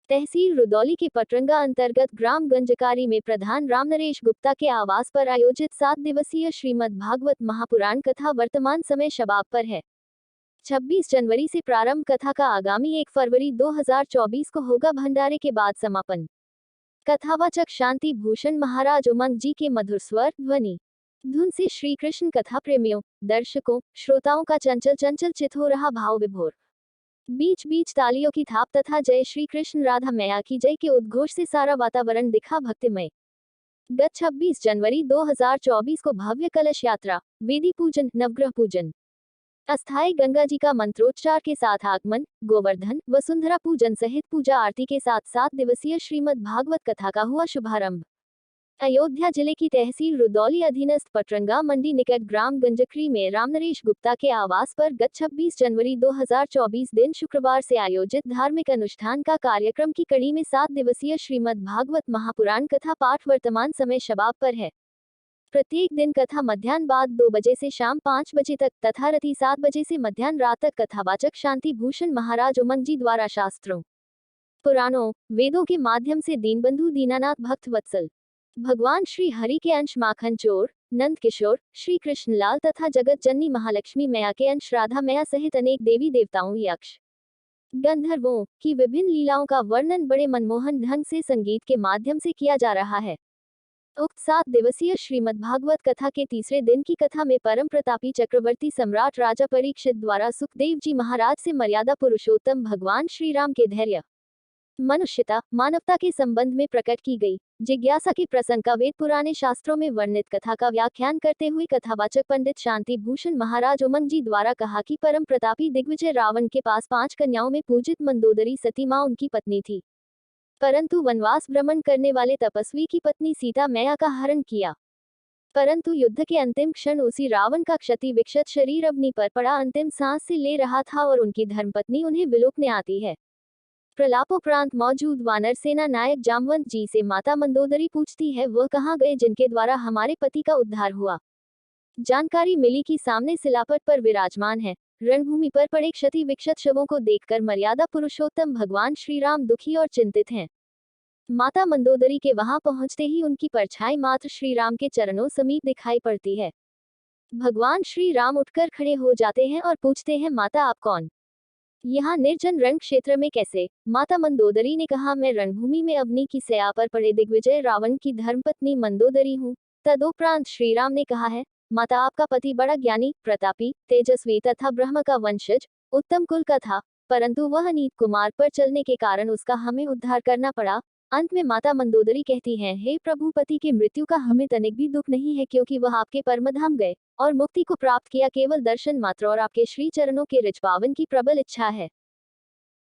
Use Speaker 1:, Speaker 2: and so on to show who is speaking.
Speaker 1: तहसील रुदौली के पटरंगा अंतर्गत ग्राम गंजकारी में प्रधान रामनरेश गुप्ता के आवास पर आयोजित 7 दिवसीय श्रीमद् भागवत महापुराण कथा वर्तमान समय शबाब पर है। 26 जनवरी से प्रारंभ कथा का आगामी 1 फरवरी 2024 को होगा भंडारे के बाद समापन। कथावाचक शांति भूषण महाराज उमंग जी के मधुर स्वर ध्वनि धुन से श्री कृष्ण कथा प्रेमियों, दर्शकों, श्रोताओं का चंचल चंचल चित हो रहा भाव विभोर। बीच बीच तालियों की थाप तथा जय श्री कृष्ण राधा मैया की जय के उद्घोष से सारा वातावरण दिखा भक्तिमय। गत 26 जनवरी 2024 को भव्य कलश यात्रा, वेदी पूजन, नवग्रह पूजन, अस्थायी गंगा जी का मंत्रोच्चार के साथ आगमन, गोवर्धन, वसुंधरा पूजन सहित पूजा आरती के साथ 7 दिवसीय श्रीमद् भागवत कथा का हुआ शुभारंभ। अयोध्या जिले की तहसील रुदौली अधीनस्थ पटरंगा मंडी निकट ग्राम गंजकरी में रामनरेश गुप्ता के आवास पर गत 26 जनवरी 2024 दिन शुक्रवार से आयोजित धार्मिक अनुष्ठान का कार्यक्रम की कड़ी में 7 दिवसीय श्रीमद् भागवत महापुराण कथा पाठ वर्तमान समय शबाब पर है। प्रत्येक दिन कथा मध्याह्न बाद 2 बजे से शाम 5 बजे तक तथा रात्रि 7 बजे से मध्याह्न रात तक कथावाचक शांति भूषण महाराज उमंग जी द्वारा शास्त्रों, पुराणों, वेदों के माध्यम से दीनबंधु दीनानाथ भक्त वत्सल भगवान श्री हरि के अंश माखन चोर, नंद किशोर, श्री कृष्णलाल तथा जगत जननी महालक्ष्मी मैया के अंश राधा मैया सहित अनेक देवी देवताओं, यक्ष, गंधर्वों की विभिन्न लीलाओं का वर्णन बड़े मनमोहन ढंग से संगीत के माध्यम से किया जा रहा है। उक्त 7 दिवसीय श्रीमद् भागवत कथा के तीसरे दिन की कथा में परम प्रतापी चक्रवर्ती सम्राट राजा परीक्षित द्वारा सुखदेव जी महाराज से मर्यादा पुरुषोत्तम भगवान श्री राम के धैर्य, मनुष्यता, मानवता के संबंध में प्रकट की गई जिज्ञासा के प्रसंग का वेद पुराने शास्त्रों में वर्णित कथा का व्याख्यान करते हुए कथावाचक पंडित शांति भूषण महाराज उमंग जी द्वारा कहा कि परम प्रतापी दिग्विजय रावण के पास 5 कन्याओं में पूजित मंदोदरी सती मां उनकी पत्नी थी, परंतु वनवास भ्रमण करने वाले तपस्वी की पत्नी सीता मैया का हरण किया। परंतु युद्ध के अंतिम क्षण उसी रावण का क्षति विक्षत शरीर अग्नि पर पड़ा अंतिम सांस से ले रहा था और उनकी धर्मपत्नी उन्हें विलोकने आती है। प्रलापोपरांत मौजूद वानर सेना नायक जामवंत जी से माता मंदोदरी पूछती है, वह कहाँ गए जिनके द्वारा हमारे पति का उद्धार हुआ। जानकारी मिली कि सामने सिलापट पर विराजमान है। रणभूमि पर पड़े क्षति विक्षत शवों को देखकर मर्यादा पुरुषोत्तम भगवान श्री राम दुखी और चिंतित हैं। माता मंदोदरी के वहां पहुंचते ही उनकी परछाई मात्र श्री राम के चरणों समीप दिखाई पड़ती है। भगवान श्री राम उठकर खड़े हो जाते हैं और पूछते हैं, माता आप कौन? यहाँ निर्जन रण क्षेत्र में कैसे? माता मंदोदरी ने कहा, मैं रणभूमि में अग्नि की सया पर पड़े दिग्विजय रावण की धर्मपत्नी मंदोदरी हूँ। तदोपरांत श्री राम ने कहा है, माता आपका पति बड़ा ज्ञानी, प्रतापी, तेजस्वी तथा ब्रह्म का वंशज, उत्तम कुल का था, परंतु वह नीत कुमार पर चलने के कारण उसका हमें उद्धार करना पड़ा। अंत में माता मंदोदरी कहती हैं, हे प्रभु, पति की मृत्यु का हमें तनिक भी दुख नहीं है, क्योंकि वह आपके परमधाम गए और मुक्ति को प्राप्त किया केवल दर्शन मात्र और आपके श्री चरणों के रिच पावन की प्रबल इच्छा है।